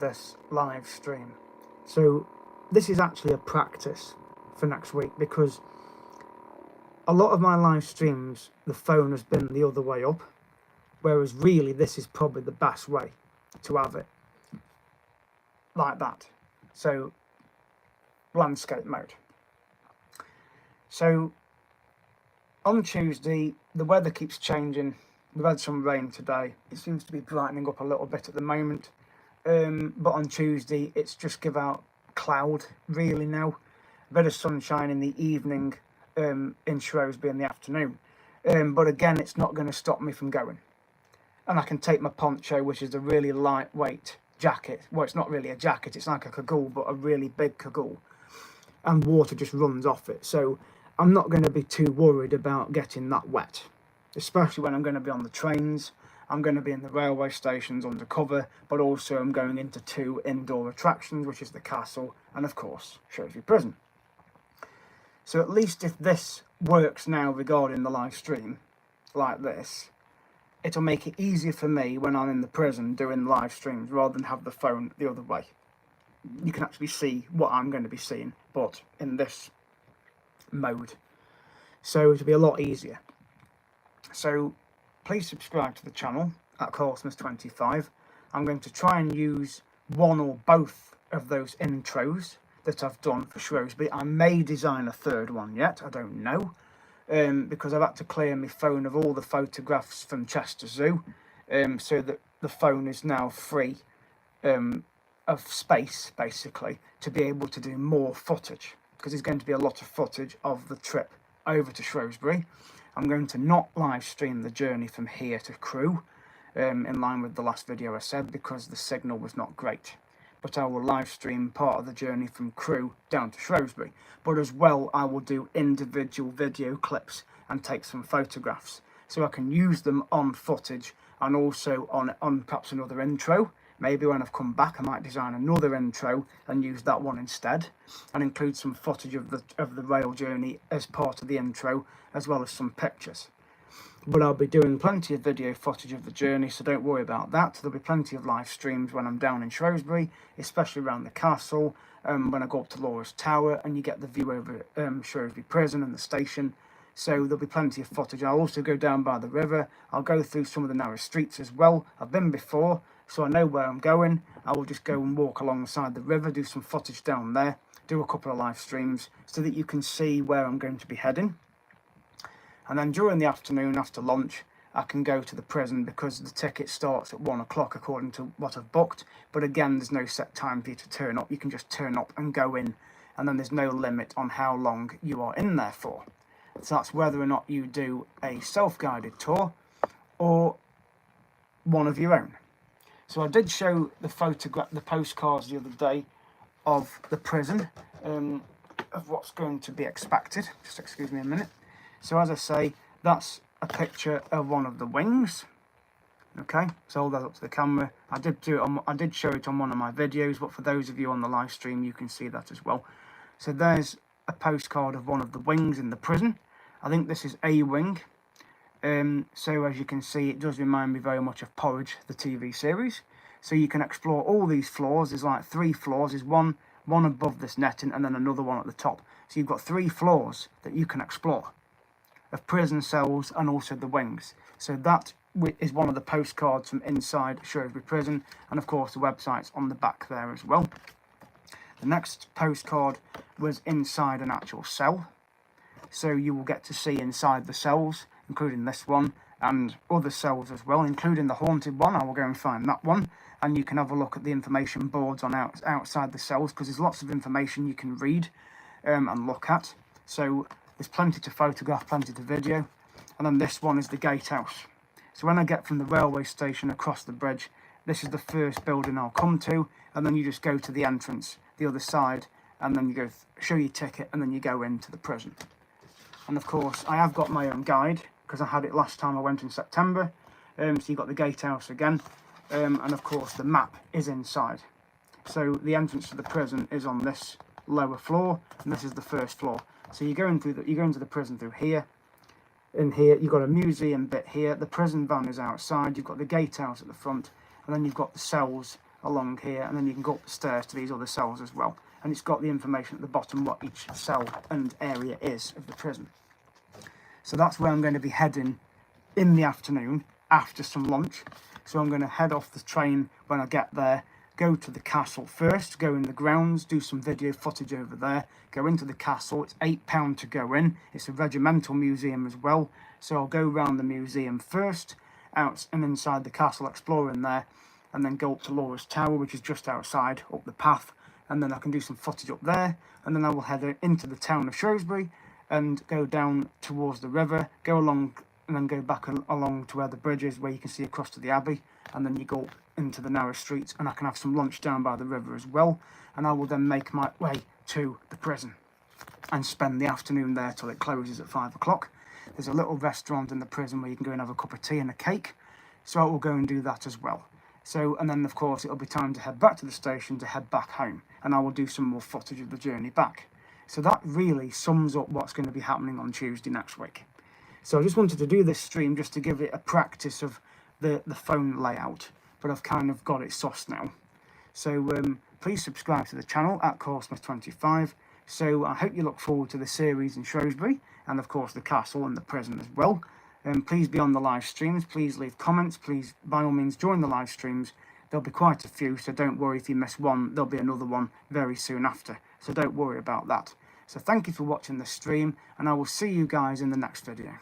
this live stream. So this is actually a practice for next week, because a lot of my live streams the phone has been the other way up, whereas really this is probably the best way to have it like that. So landscape mode. So on Tuesday the weather keeps changing. We've had some rain today. It seems to be brightening up a little bit at the moment, but on Tuesday it's just give out cloud really now. A bit of sunshine in the evening in Shrewsbury in the afternoon, but again it's not going to stop me from going. And I can take my poncho, which is a really lightweight jacket. Well, it's not really a jacket, it's like a cagoule, but a really big cagoule, and water just runs off it. So I'm not going to be too worried about getting that wet, especially when I'm going to be on the trains. I'm going to be in the railway stations undercover, but also I'm going into 2 indoor attractions, which is the castle and of course Shrewsbury Prison. So at least if this works now regarding the live stream like this, it'll make it easier for me when I'm in the prison doing live streams, rather than have the phone the other way. You can actually see what I'm going to be seeing, but in this mode. So it'll be a lot easier. So please subscribe to the channel at Cosmos25. I'm going to try and use one or both of those intros that I've done for Shrewsbury. I may design a third one yet, I don't know, because I've had to clear my phone of all the photographs from Chester Zoo, so that the phone is now free of space, basically, to be able to do more footage, because there's going to be a lot of footage of the trip over to Shrewsbury. I'm going to not live stream the journey from here to Crewe, in line with the last video I said, because the signal was not great. But I will live stream part of the journey from Crewe down to Shrewsbury. But as well, I will do individual video clips and take some photographs, so I can use them on footage and also on perhaps another intro. Maybe when I've come back I might design another intro and use that one instead, and include some footage of the rail journey as part of the intro, as well as some pictures. But I'll be doing plenty of video footage of the journey, so don't worry about that. There'll be plenty of live streams when I'm down in Shrewsbury, especially around the castle, when I go up to Laura's Tower and you get the view over Shrewsbury Prison and the station. So there'll be plenty of footage. I'll also go down by the river. I'll go through some of the narrow streets as well. I've been before, so I know where I'm going. I will just go and walk alongside the river, do some footage down there, do a couple of live streams so that you can see where I'm going to be heading. And then during the afternoon, after lunch, I can go to the prison, because the ticket starts at 1 o'clock according to what I've booked. But again, there's no set time for you to turn up. You can just turn up and go in, and then there's no limit on how long you are in there for. So that's whether or not you do a self-guided tour or one of your own. So I did show the postcards the other day of the prison, of what's going to be expected. Just excuse me a minute. So as I say, that's a picture of one of the wings. Okay, so hold that up to the camera. I did show it on one of my videos, but for those of you on the live stream, you can see that as well. So there's a postcard of one of the wings in the prison. I think this is A wing. So as you can see, it does remind me very much of Porridge, the TV series. So you can explore all these floors. There's like 3 floors. There's one above this netting and then another one at the top. So you've got 3 floors that you can explore of prison cells and also the wings. So that is one of the postcards from inside Shrewsbury Prison, and of course the website's on the back there as well. The next postcard was inside an actual cell, so you will get to see inside the cells, including this one and other cells as well, including the haunted one. I will go and find that one, and you can have a look at the information boards on outside the cells, because there's lots of information you can read and look at. So there's plenty to photograph, plenty to video. And then this one is the gatehouse. So when I get from the railway station across the bridge, this is the first building I'll come to, and then you just go to the entrance, the other side, and then you go show your ticket, and then you go into the prison. And of course, I have got my own guide, because I had it last time I went in September. So you've got the gatehouse again, and of course the map is inside. So the entrance to the prison is on this lower floor, and this is the first floor. So you go into the prison through here. In here, you've got a museum bit here. The prison van is outside. You've got the gatehouse at the front, and then you've got the cells along here, and then you can go up the stairs to these other cells as well. And it's got the information at the bottom what each cell and area is of the prison. So that's where I'm going to be heading in the afternoon after some lunch. So I'm going to head off the train when I get there, go to the castle first, go in the grounds, do some video footage over there, go into the castle. It's £8 to go in. It's a regimental museum as well. So I'll go around the museum first, out and inside the castle, exploring there, and then go up to Laura's Tower, which is just outside, up the path, and then I can do some footage up there, and then I will head into the town of Shrewsbury and go down towards the river, go along, and then go back along to where the bridge is, where you can see across to the Abbey, and then you go up into the narrow streets, and I can have some lunch down by the river as well, and I will then make my way to the prison and spend the afternoon there till it closes at 5 o'clock. There's a little restaurant in the prison where you can go and have a cup of tea and a cake, so I will go and do that as well. So, and then of course it'll be time to head back to the station to head back home, and I will do some more footage of the journey back. So that really sums up what's going to be happening on Tuesday next week. So I just wanted to do this stream just to give it a practice of the phone layout, but I've kind of got it sauced now. So please subscribe to the channel at CoreSmith25. So I hope you look forward to the series in Shrewsbury, and of course the castle and the prison as well. Please be on the live streams, please leave comments, please by all means join the live streams. There'll be quite a few, so don't worry if you miss one, there'll be another one very soon after, so don't worry about that. So thank you for watching this stream, and I will see you guys in the next video.